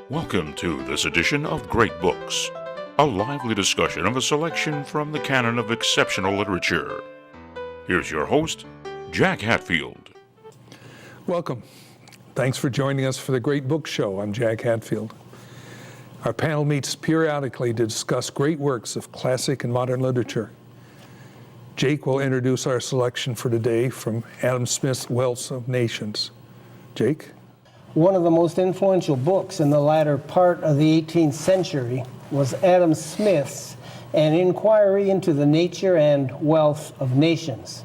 Welcome to this edition of Great Books, a lively discussion of a selection from the canon of exceptional literature. Here's your host, Jack Hatfield. Welcome. Thanks for joining us for the Great Book Show. I'm Jack Hatfield. Our panel meets periodically to discuss great works of classic and modern literature. Jake will introduce our selection for today from Adam Smith's Wealth of Nations. Jake? One of the most influential books in the latter part of the 18th century was Adam Smith's An Inquiry into the Nature and Wealth of Nations.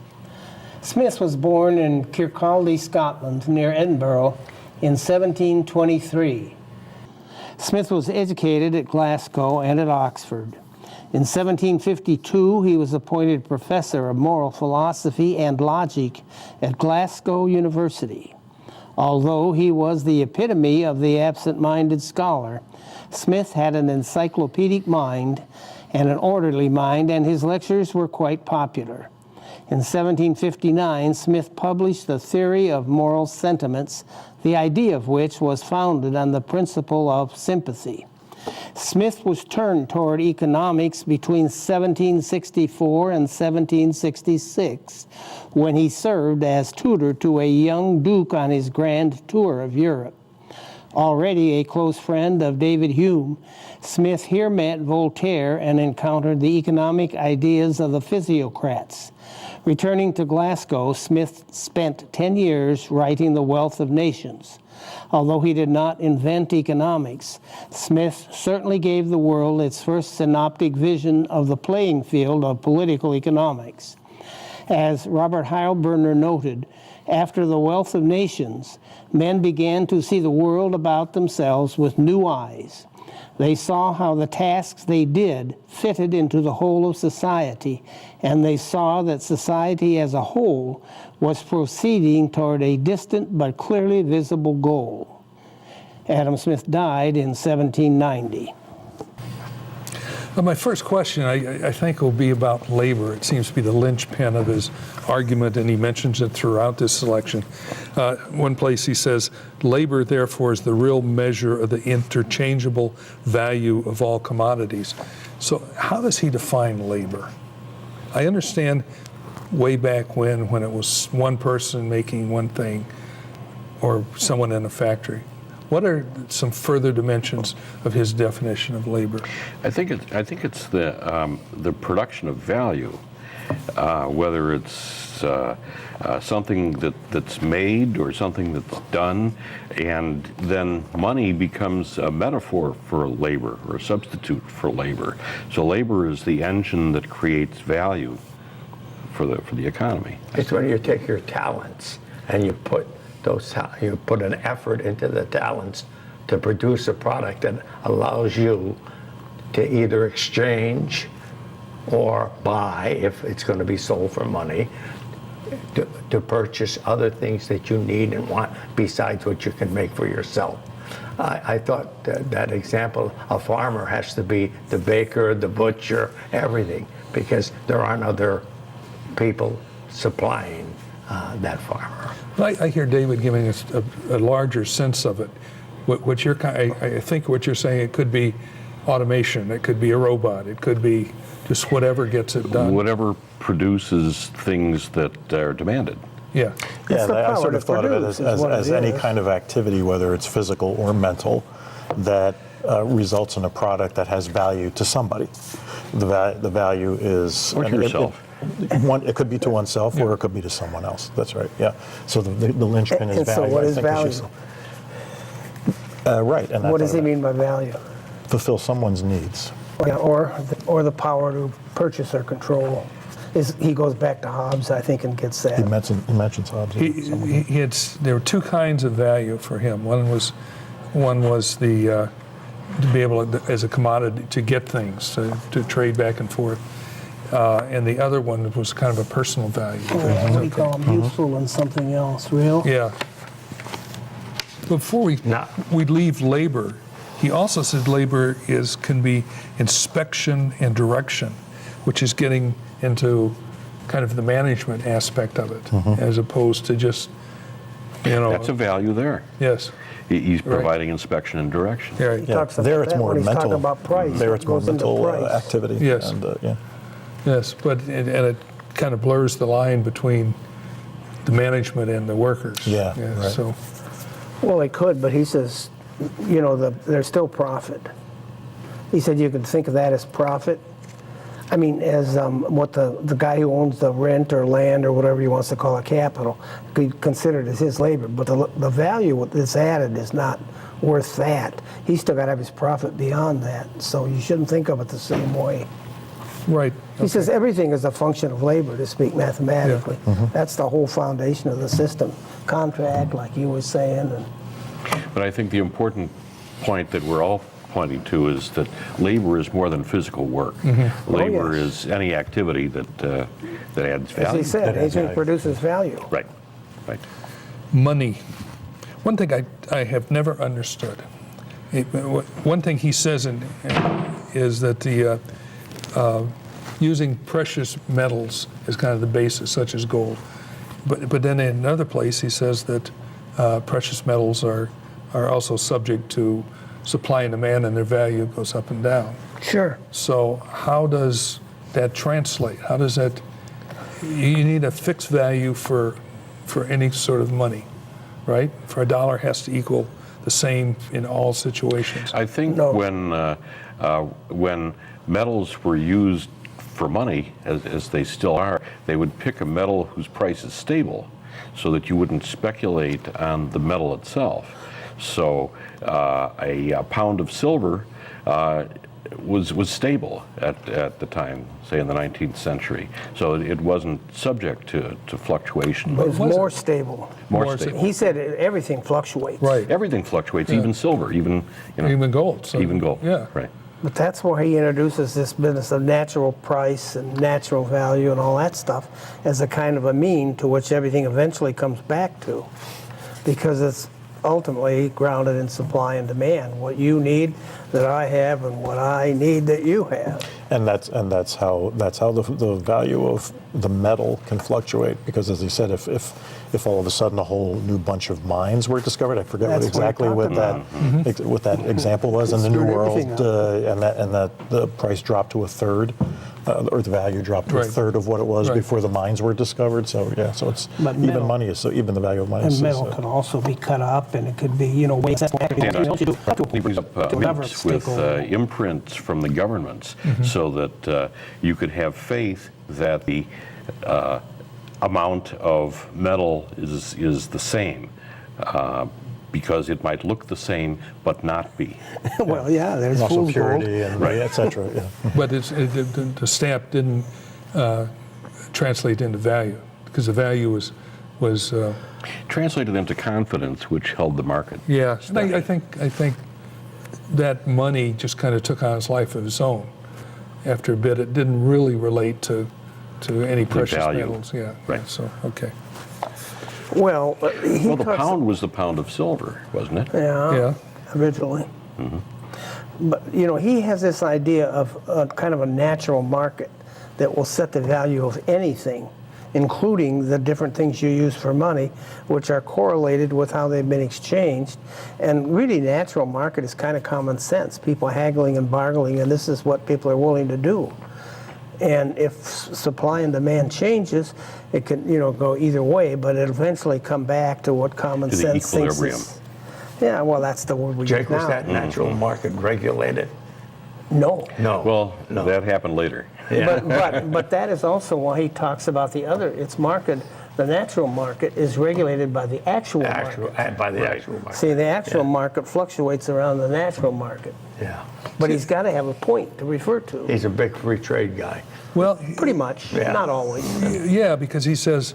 Smith was born in Kirkcaldy, Scotland, near Edinburgh, in 1723. Smith was educated at Glasgow and at Oxford. In 1752, he was appointed professor of moral philosophy and logic at Glasgow University. Although he was the epitome of the absent-minded scholar, Smith had an encyclopedic mind and an orderly mind, and his lectures were quite popular. In 1759, Smith published The Theory of Moral Sentiments, the idea of which was founded on the principle of sympathy. Smith was turned toward economics between 1764 and 1766, when he served as tutor to a young duke on his grand tour of Europe. Already a close friend of David Hume, Smith here met Voltaire and encountered the economic ideas of the physiocrats. Returning to Glasgow, Smith spent 10 years writing The Wealth of Nations. Although he did not invent economics, Smith certainly gave the world its first synoptic vision of the playing field of political economics. As Robert Heilbroner noted, after The Wealth of Nations, men began to see the world about themselves with new eyes. They saw how the tasks they did fitted into the whole of society, and they saw that society as a whole was proceeding toward a distant but clearly visible goal. Adam Smith died in 1790. Well, my first question, I think, will be about labor. It seems to be the linchpin of his argument, and he mentions it throughout this selection. One place he says, labor, therefore, is the real measure of the interchangeable value of all commodities. So how does he define labor? I understand way back when it was one person making one thing or someone in a factory. What are some further dimensions of his definition of labor? I think it's the production of value, whether it's something that's made or something that's done, and then money becomes a metaphor for labor or a substitute for labor. So labor is the engine that creates value for the economy. It's when you take your talents and you put an effort into the talents to produce a product that allows you to either exchange or buy, if it's going to be sold for money, to purchase other things that you need and want besides what you can make for yourself. I thought that example, a farmer has to be the baker, the butcher, everything, because there aren't other people supplying that farmer. I hear David giving us a larger sense of it. I think what you're saying, it could be automation, it could be a robot, it could be just whatever gets it done. Whatever produces things that are demanded. Yeah. Yeah, I sort of thought of it as any kind of activity, whether it's physical or mental, that results in a product that has value to somebody. The value is... Or to yourself. It could be to oneself, or it could be to someone else. That's right. Yeah. So the linchpin is value. So what is value? Right. And what does he mean by value? Fulfill someone's needs. Yeah, or the power to purchase or control. He goes back to Hobbes, I think, and gets that. He mentions Hobbes. There were two kinds of value for him. One was the to be able to, as a commodity, to get things, to trade back and forth. And the other one was kind of a personal value. What do you call them? Useful and something else, real? Yeah. Before we leave labor, he also said labor can be inspection and direction, which is getting into kind of the management aspect of it, as opposed to just That's a value there. Yes. He's providing inspection and direction. Yeah. He talks about There it's that more when he's mental. talking about price. There It it's more goes into mental price. activity. Yes. And, Yes, but it kind of blurs the line between the management and the workers. Yeah, right. So, Well, it could, but he says, there's still profit. He said you could think of that as profit. I mean, as what the guy who owns the rent or land or whatever he wants to call it, capital, could consider it as his labor. But the value that's added is not worth that. He's still got to have his profit beyond that. So you shouldn't think of it the same way. right. He says everything is a function of labor, to speak mathematically. That's the whole foundation of the system. Contract, like you were saying. And But I think the important point that we're all pointing to is that labor is more than physical work. Labor is any activity that adds value. as he said, anything produces value. Right, right. Money. One thing I have never understood. One thing he says is that the using precious metals is kind of the basis, such as gold. But then in another place he says that precious metals are also subject to supply and demand, and their value goes up and down. Sure. So how does that translate? How does that? You need a fixed value for any sort of money, right? For a dollar has to equal the same in all situations. I think when metals were used for money, as they still are, they would pick a metal whose price is stable so that you wouldn't speculate on the metal itself. So a pound of silver was stable at the time, say in the 19th century. So it wasn't subject to fluctuation. It was more stable. More stable. He said everything fluctuates. Right. Everything fluctuates, even silver, even Even gold. So, even gold. Yeah. Right. But that's where he introduces this business of natural price and natural value and all that stuff as a kind of a mean to which everything eventually comes back to, because it's ultimately grounded in supply and demand. What you need that I have and what I need that you have. And that's how the value of the metal can fluctuate, because as he said, if all of a sudden a whole new bunch of mines were discovered, I forget That's exactly what what that example was in the New Screwed World, everything and that the price dropped to a third, or the value dropped to Right. a third of what it was Right. before the mines were discovered. So yeah, so it's But even metal- money is, so even the value of money And is metal could also be cut up, and it could be, waste. He brings up mints with imprints from the governments, so that you could have faith that the amount of metal is the same, because it might look the same but not be. Well, yeah, there's also fool's gold. purity and et cetera. Yeah. But the stamp didn't translate into value, because the value was Translated into confidence, which held the market. yeah. And I think that money just kind of took on its life of its own. After a bit, it didn't really relate to any precious value. metals. Yeah. Right. So okay. Well, Well, the pound was the pound of silver, wasn't it? Yeah. Originally. But, he has this idea of kind of a natural market that will set the value of anything, including the different things you use for money, which are correlated with how they've been exchanged. And really, natural market is kind of common sense. People haggling and bargaining, and this is what people are willing to do. And if supply and demand changes, it can, go either way, but it'll eventually come back to what common To the sense thinks equilibrium. is. Yeah, well, that's the word we use Jake, now. was that natural market regulated? No. No. Well, no. that happened later. Yeah. But that is also why he talks about its market. The natural market is regulated by the actual market. By the actual market. See, the actual market fluctuates around the natural market. Yeah. But he's got to have a point to refer to. He's a big free trade guy. Well, Pretty much, Yeah. not always. yeah, because he says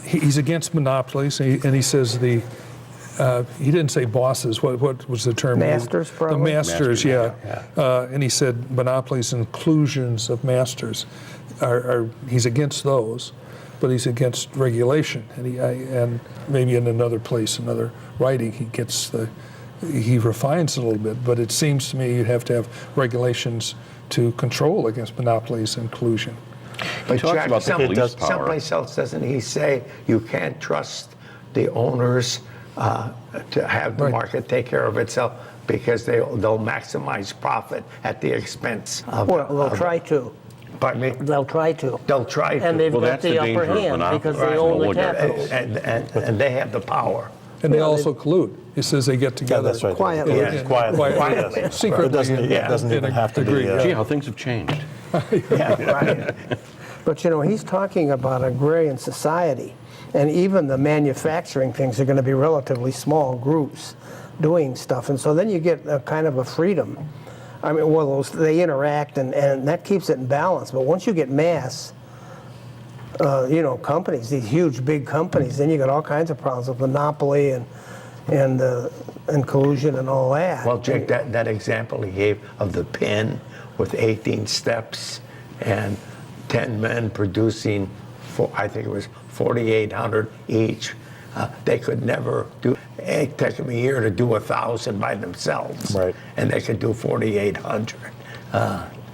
he's against monopolies, and he says he didn't say bosses. What was the term? Masters, probably. The masters, Masters, yeah. And he said monopolies, inclusions of masters, he's against those, but he's against regulation. And maybe in another place, another writing, he refines it a little bit. But it seems to me you'd have to have regulations to control against monopolies and collusion. But talks Jack, about the police power. someplace else doesn't he say you can't trust the owners to have the Right. market take care of itself, because they'll maximize profit at the expense of. Well, they'll try to. Pardon me? They'll try to. They'll try to. And they've Well, got that's the the upper danger of hand monopoly. because they Right. own the Oligarchy. capital. And they have the power. And they Well, also collude. It says they get Yeah, together. that's right. Quietly. Yeah, quietly. Quietly. Yes. Secretly. It doesn't, Yeah. it doesn't even And have to agree. be. Gee, how things have changed. Yeah, right. But you know, he's talking about agrarian society, and even the manufacturing things are going to be relatively small groups doing stuff, and so then you get a kind of a freedom. I mean, well, they interact, and that keeps it in balance. But once you get mass, you know, companies, these huge big companies, then you got all kinds of problems with monopoly and collusion and all that. Well, Jake, that example he gave of the pen with 18 steps and 10 men producing, I think it was 4,800 each. They could never do. It took them a year to do 1,000 by themselves, Right. and they could do 4,800.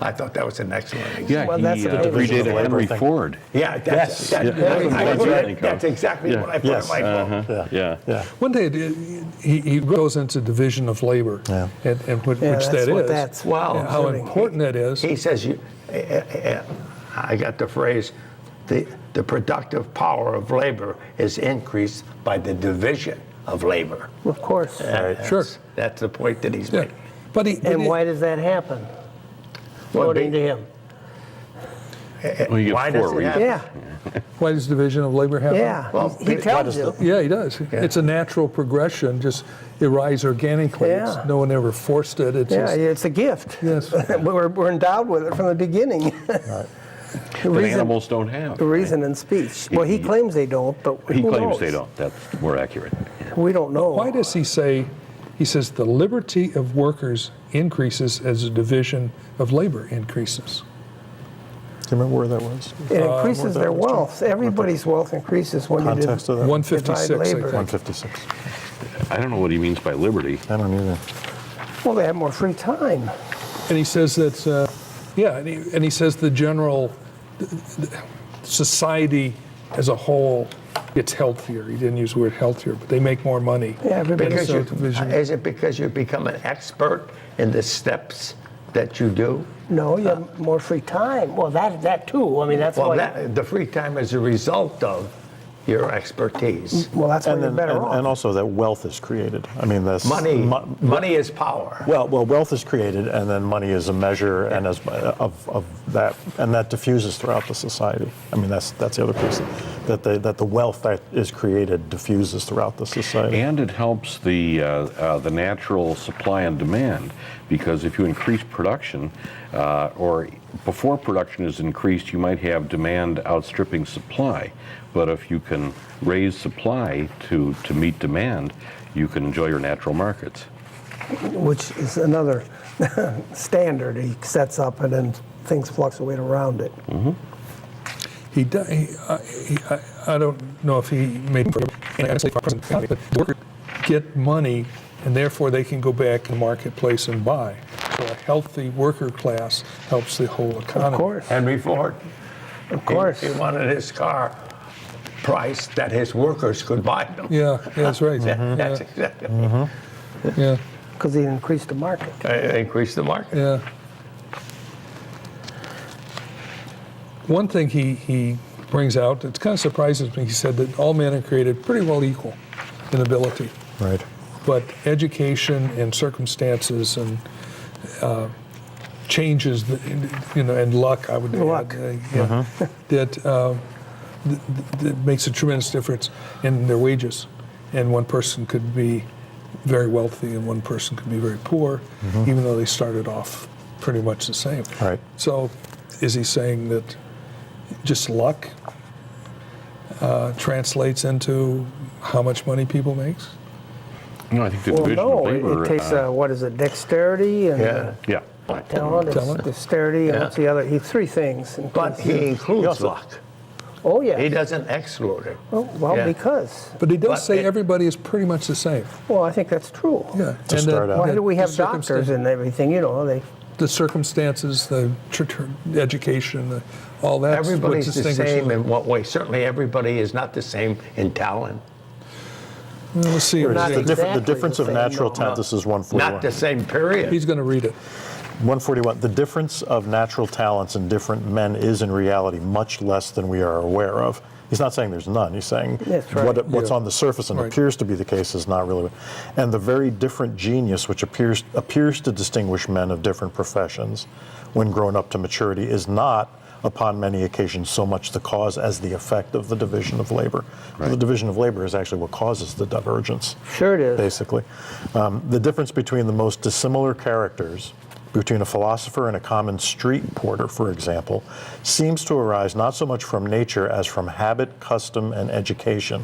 I thought that was an excellent example. Yeah, Well, that's he the danger. predated Labor Henry thing. Ford. Yeah, that's Yes. that's exactly Yeah. what I put Yes. in my book. Yeah. Yeah. One day he goes into division of labor, Yeah. and which Yeah, that that's what is, that's Well, and how important that is. He says, I got the phrase, the productive power of labor is increased by the division of labor. Of course. Sure. That's the point that he's Yeah. making. But And why does that happen? According to him. Well, you get Why does four it reasons. happen? Yeah, why does division of labor happen? yeah. Well, he tells you. Yeah, he does. It's a natural progression, just it rise organically. Yeah. No one ever forced it. It's Yeah, just, it's a gift. Yes. We're endowed with it from the beginning. That animals don't have. Reason and speech. Well, he claims they don't, but He who claims knows? they don't. That's more accurate. We don't know. why does he say, he says the liberty of workers increases as the division of labor increases. Do you remember where that was? It increases that their was, Jim? wealth. Everybody's wealth increases when you Context of that? 156, I Divide labor. think. 156. I don't know what he means by liberty. I don't either. Well, they have more free time. And he says that, and he says the general society as a whole gets healthier. He didn't use the word healthier, but they make more money. Yeah, everybody. Because So division. is it because you become an expert in the steps that you do? No, you have more free time. Well, that too. I mean, that's Well, why. the free time is a result of your expertise. Well, that's why And you're then, better off. and also that wealth is created. I mean, that's Money is power. Well, wealth is created, and then money is a measure, and as of that, and that diffuses throughout the society. I mean, that's the other piece, that the wealth that is created diffuses throughout the society. And it helps the natural supply and demand, because if you increase production, or before production is increased, you might have demand outstripping supply. But if you can raise supply to meet demand, you can enjoy your natural markets. Which is another standard he sets up, and then things fluctuate around it. I don't know if he made but workers get money, and therefore they can go back in the marketplace and buy. So a healthy worker class helps the whole economy. Of course. Henry Ford, Of course. he wanted his car priced that his workers could buy them. Yeah, that's right. That's exactly. Yeah, Because he increased the market. Increase the market. yeah. One thing he brings out, it kind of surprises me, he said that all men are created pretty well equal in ability. Right. But education and circumstances and changes, and luck, I would Luck. add, that makes a tremendous difference in their wages. And one person could be very wealthy and one person could be very poor, even though they started off pretty much the same. Right. So is he saying that just luck translates into how much money people makes? No, I think the Well, division no, of labor. it takes, what is it, dexterity and Yeah. Yeah. talent, Talent. dexterity, and Yeah. what's the other? Three things. But he includes luck. Oh, yeah. He doesn't exclude it. Oh, well, Yeah. because. But he does But say it- everybody is pretty much the same. Well, I think that's true. Yeah. To start out. Why do we have the doctors and everything? You know, they. The circumstances, the education, all that's what Everybody's the distinguishes same them. in what way? Certainly everybody is not the same in talent. Let's see. Here it Not is. The exactly difference the of same, natural no. talent, this is 141. Not the same period. He's going to read it. 141, the difference of natural talents in different men is in reality much less than we are aware of. He's not saying there's none. He's saying That's right. what's Yeah. on the surface and Right. appears to be the case is not really. And the very different genius which appears to distinguish men of different professions when grown up to maturity is not, upon many occasions, so much the cause as the effect of the division of labor. The division of labor is actually what causes the divergence. Sure it is. Basically. The difference between the most dissimilar characters, between a philosopher and a common street porter, for example, seems to arise not so much from nature as from habit, custom, and education.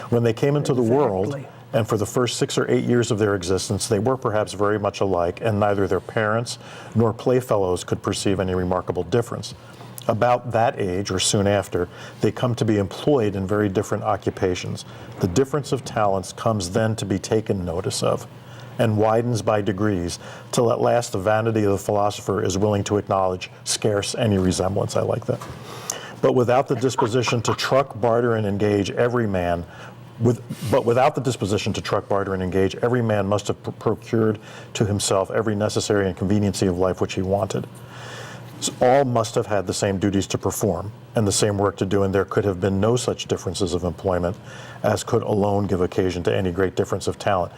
When they came into the world, Exactly. and for the first 6 or 8 years of their existence, they were perhaps very much alike, and neither their parents nor playfellows could perceive any remarkable difference. About that age, or soon after, they come to be employed in very different occupations. The difference of talents comes then to be taken notice of, and widens by degrees, till at last the vanity of the philosopher is willing to acknowledge scarce any resemblance. I like that. But without the disposition to truck, barter, and engage every man, without the disposition to truck, barter, and engage, every man must have procured to himself every necessary and conveniency of life which he wanted. So all must have had the same duties to perform and the same work to do, and there could have been no such differences of employment as could alone give occasion to any great difference of talent.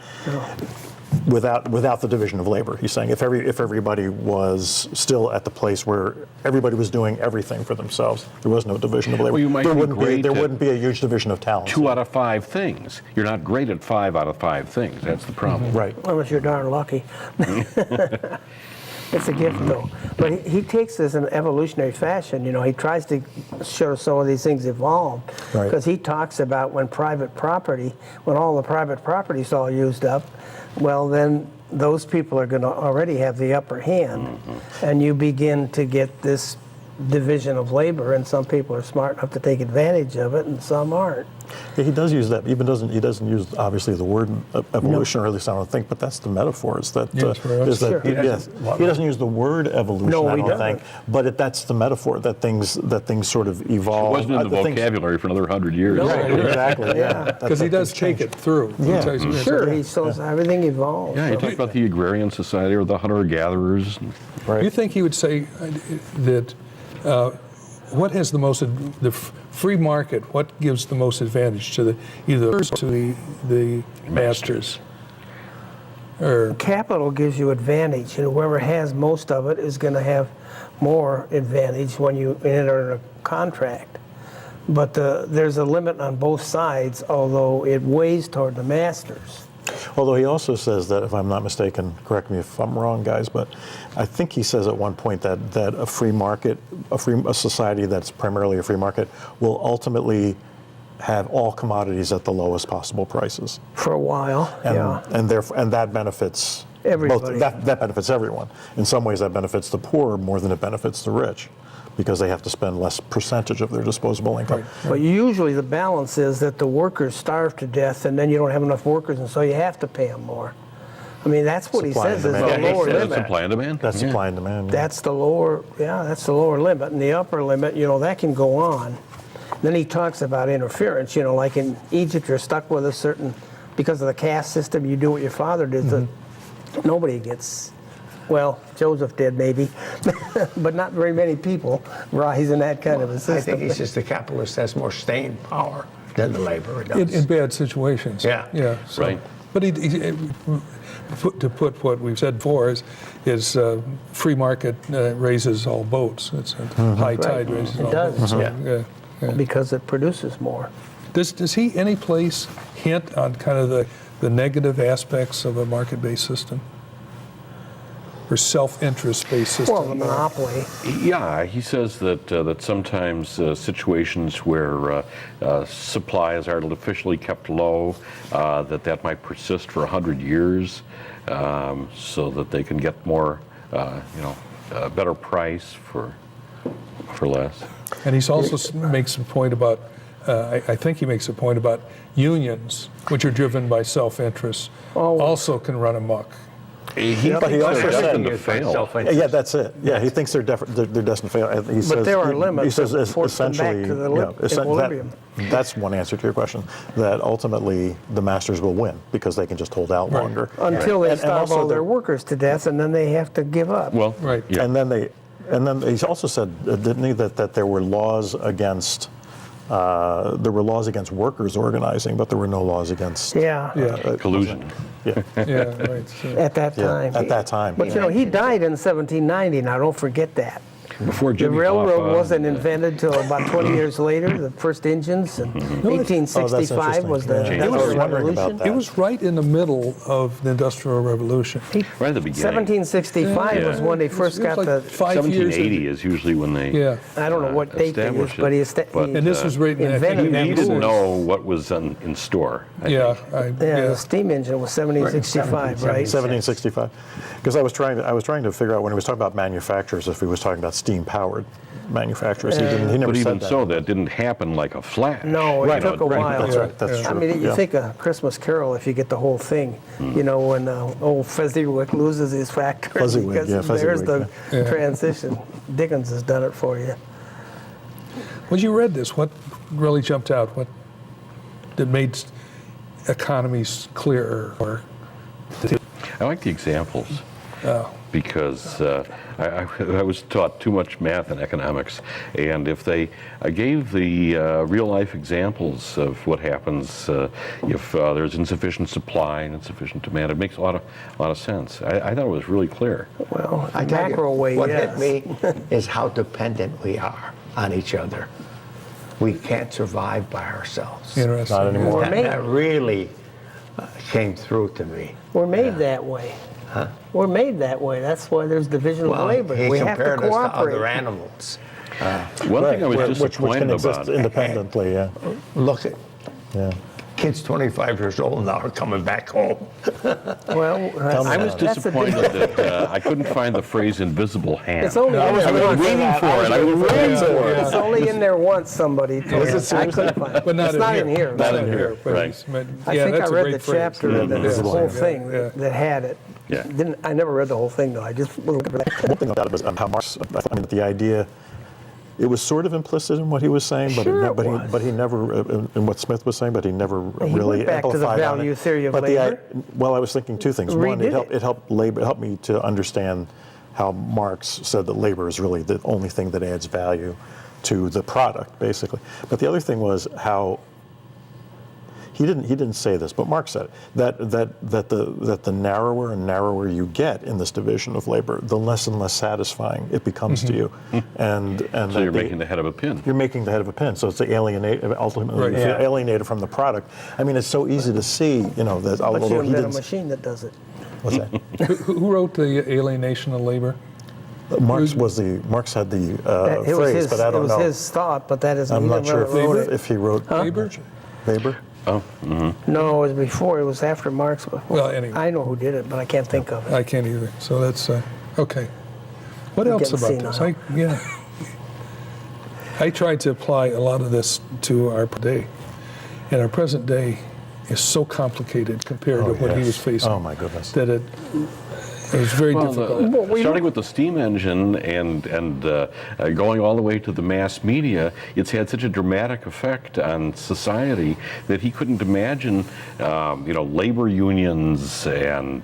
Without the division of labor, he's saying, if everybody was still at the place where everybody was doing everything for themselves, there was no division of labor. Well, you might there be wouldn't great there at wouldn't be a huge division of talent. 2 out of 5 things. You're not great at 5 out of 5 things. That's the problem. Right. Unless you're darn lucky. It's a gift, though. But he takes this in an evolutionary fashion. You know, he tries to show some of these things evolve. Right. Because he talks about when all the private property is all used up, well, then those people are going to already have the upper hand. And you begin to get this division of labor, and some people are smart enough to take advantage of it, and some aren't. Yeah, he does use that. He doesn't use obviously the word evolution, or at least I don't think, but that's the metaphor. Is that Yes, for us. is that Sure. he doesn't use the word evolution. No, I he don't think, but that's the metaphor that things sort of It evolve. wasn't in the vocabulary for another 100 years. Right, exactly. Yeah. Because he does take it through. Yeah. Sure, he shows everything evolves. Yeah, he talks about the Agrarian Society or the hunter-gatherers. Right. You think he would say that what has the most, the free market, what gives the most advantage to the masters? Or Capital gives you advantage, and whoever has most of it is going to have more advantage when you enter a contract. But there's a limit on both sides, although it weighs toward the masters. Although he also says that, if I'm not mistaken, correct me if I'm wrong, guys, but I think he says at one point that a free market, a society that's primarily a free market, will ultimately have all commodities at the lowest possible prices. For a while, yeah. And that benefits Everybody. That benefits everyone. In some ways, that benefits the poor more than it benefits the rich, because they have to spend less percentage of their disposable income. But usually the balance is that the workers starve to death, and then you don't have enough workers, and so you have to pay them more. I mean, that's what Supply he and says is demand. the Yeah, lower That's limit. supply and demand. That's supply and demand. That's the lower limit, and the upper limit, that can go on. Then he talks about interference, like in Egypt, you're stuck with a certain, because of the caste system, you do what your father did. So nobody gets, well, Joseph did maybe, but not very many people rise in that kind of a I system. think it's just the capitalist has more staying power than the laborer does. in bad situations. Yeah. Yeah. So, Right. But to put what we've said before is free market raises all boats. It's a high tide raises all does. boats. So, Yeah. yeah. Because it produces more. Does he any place hint on kind of the negative aspects of a market-based system? Or self-interest-based system? Well, the monopoly. Yeah, he says that sometimes situations where supply is artificially kept low, that might persist for 100 years, so that they can get more, a better price for less. And he also makes a point about, I think he makes a point about unions, which are driven by self-interest, also can run amok. But he also destined said, to fail. yeah, that's it. Yeah, he thinks they're destined to fail. He says, there are limits He says that force them back essentially, to the equilibrium. that's one answer to your question. That ultimately the masters will win because they can just hold out longer Until they And starve also all their the- workers to death, and then they have to give up. Well, Right. yeah. And then he also said, didn't he, that there were laws against workers organizing, but there were no laws against Yeah, collusion. Yeah, Yeah, right. So, at that time. at that time. But you know, he died in 1790. Now, don't forget that. Before The Jimmy railroad Hoffa, wasn't invented till about 20 years later. The first engines in 1865 was the interesting. Yeah. I was Industrial wondering about Revolution. that. he was right in the middle of the Industrial Revolution. right at the beginning. 1765 was when they first It was got like the. 5 years. 1780 is usually when they Yeah. I don't know what date they used, established but he, it. But, And this was right in invented that he that didn't rules. know what was in store. I Yeah, think. Yeah, the steam engine was 1765, right? 1765. Because I was trying to figure out when he was talking about manufacturers if he was talking about steam-powered manufacturers. He never But said even that. so, that didn't happen like a flash. No, it Right, took a right, while. That's right. That's Yeah. I true. mean, you Yeah. think of Christmas Carol if you get the whole thing. You know, when old Fezziwig loses his factory. Fezziwig, because yeah, there's Fezziwig, the yeah. transition. Dickens has done it for you. When you read this, what really jumped out? What that made economies clearer? Or I like the examples because I was taught too much math and economics, and if they gave the real-life examples of what happens if there's insufficient supply and insufficient demand, it makes a lot of sense. I thought it was really clear. Well, I tell you, macro way, what yes. hit me is how dependent we are on each other. We can't survive by ourselves. interesting. Not anymore. We're made- That really came through to me. We're made that way. We're made that way. That's why there's division of labor. he We have to compared us to cooperate. other animals. One thing I was Which can disappointed exist about. independently, yeah. Look at Yeah. kids 25 years old now are coming back home. Well, I was that's a disappointed different- that I couldn't find the phrase "invisible hand." It's only in I was there once. waiting for it. I was waiting for it. It's only in there once. Somebody told us. I couldn't find it. But not it's in not here. in here. Not in here, but right. it's meant- I yeah, think I that's a read great the phrase. chapter Yeah, and the Invisible whole hand. thing Yeah. that had it. Yeah. I never read the whole thing though. I just was looking for that. One thing about it was how Marx, I mean, the idea, it was sort of implicit in what he was saying, but, Sure it but, was. he never, in what Smith was saying, but he never He really went back to the amplified on value it. theory of But labor. well, I was thinking two things. One, Redid it helped me to understand how Marx said that labor is really the only thing that adds value to the product, basically. But the other thing was how he didn't say this, but Marx said it, that the narrower and narrower you get in this division of labor, the less and less satisfying it becomes to you, and So you're making the head of a pin. you're making the head of a pin. So it's ultimately Right, if you're yeah. alienated from the product. I mean, it's so easy to see, that But although you he invent a didn't. machine that does it. What's that? Who wrote the alienation of labor? Marx had the It was phrase, his. but I It don't was know. his thought, but that isn't. I'm he not never sure wrote it. if he wrote Weber? Weber. Oh, No, it was before. It was after Marx. Well, anyway. I know who did it, but I can't think of it. I can't either. So that's okay. What else getting about senile. this? I tried to apply a lot of this to our day, and our present day is so complicated compared to what he was facing. Oh my goodness. That it was very well, difficult. starting with the steam engine and going all the way to the mass media, it's had such a dramatic effect on society that he couldn't imagine, labor unions and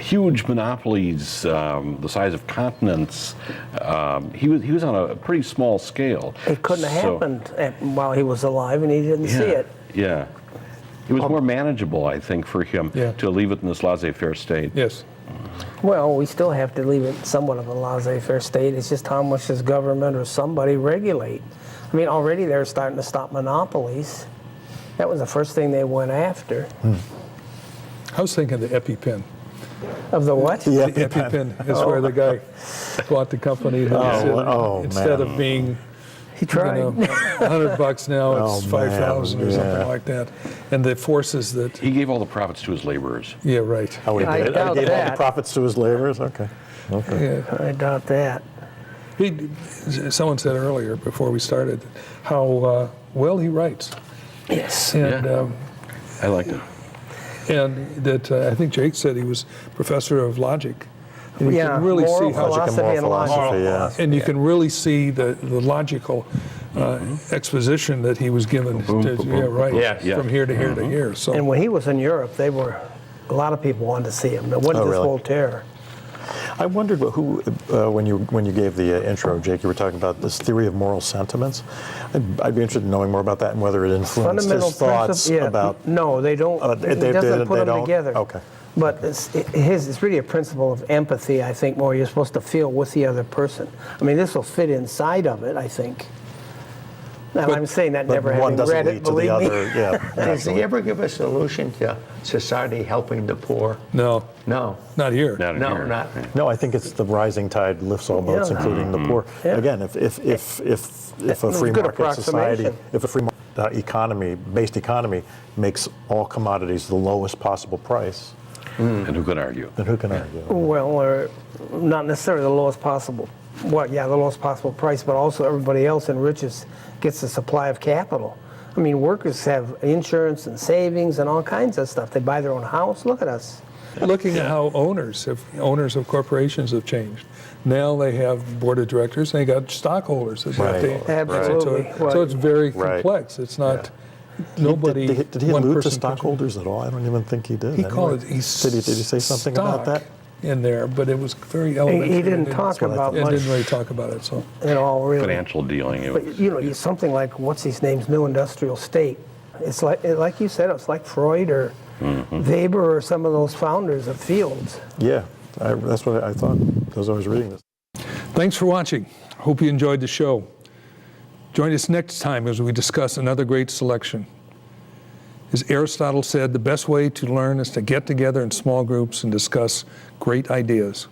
huge monopolies the size of continents. He was on a pretty small scale. It couldn't have happened while he was alive, and he didn't see it. Yeah. It was more manageable, I think, for him Yeah. to leave it in this laissez-faire state. Yes. Well, we still have to leave it somewhat of a laissez-faire state. It's just how much does government or somebody regulate? I mean, already they're starting to stop monopolies. That was the first thing they went after. I was thinking the EpiPen. Of the what? The EpiPen is where the guy bought the company. Instead of being He tried. $100 now, it's Oh, 5,000 or man, something yeah. like that. And the forces that, He gave all the profits to his laborers. yeah, right. How he I did it. doubt He gave all the that. profits to his laborers. Okay. Yeah. I doubt that. Someone said earlier before we started how well he writes. Yes. And Yeah. I liked it. And that I think Jake said he was professor of logic. And you Yeah, can really moral see how philosophy and logic. philosophy, yeah. and you can really see the logical exposition that he was given. From here to here to here. So And when he was in Europe, a lot of people wanted to see him. Now, what is this really? Voltaire? I wondered who, when you gave the intro, Jake, you were talking about this theory of moral sentiments. I'd be interested in knowing more about that and whether it influenced his thoughts about. No, they don't. He doesn't put them together. Okay. But it's really a principle of empathy, I think, more. You're supposed to feel with the other person. I mean, this will fit inside of it, I think. Now, I'm saying that never having read it, believe me. Yeah, Does he ever give a solution to society helping the poor? no, No. not here. Not in No, here. not. No, I think it's the rising tide lifts all boats, Yeah. including the poor. Yeah. Again, if a free good market society, approximation. if a free based economy makes all commodities the lowest possible price, And who could argue? then who can argue? Well, or not necessarily the lowest possible. Well, yeah, the lowest possible price, but also everybody else gets a supply of capital. I mean, workers have insurance and savings and all kinds of stuff. They buy their own house. Look at us. Looking at how owners of corporations have changed. Now they have board of directors. They got stockholders. That Right. they- Absolutely. So it's very Right. complex. It's not nobody. Did he one allude to person can- stockholders at all? I don't even think he did. He called it. Did he say something about that? in there? But it was very elementary. He didn't talk about It much didn't really talk about it. So at all, really. Financial dealing. It But was, you know, something like what's his name's New Industrial State. It's like you said, it's like Freud or Weber or some of those founders of fields. Yeah, that's what I thought as I was reading this. thanks for watching. Hope you enjoyed the show. Join us next time as we discuss another great selection. As Aristotle said, the best way to learn is to get together in small groups and discuss great ideas.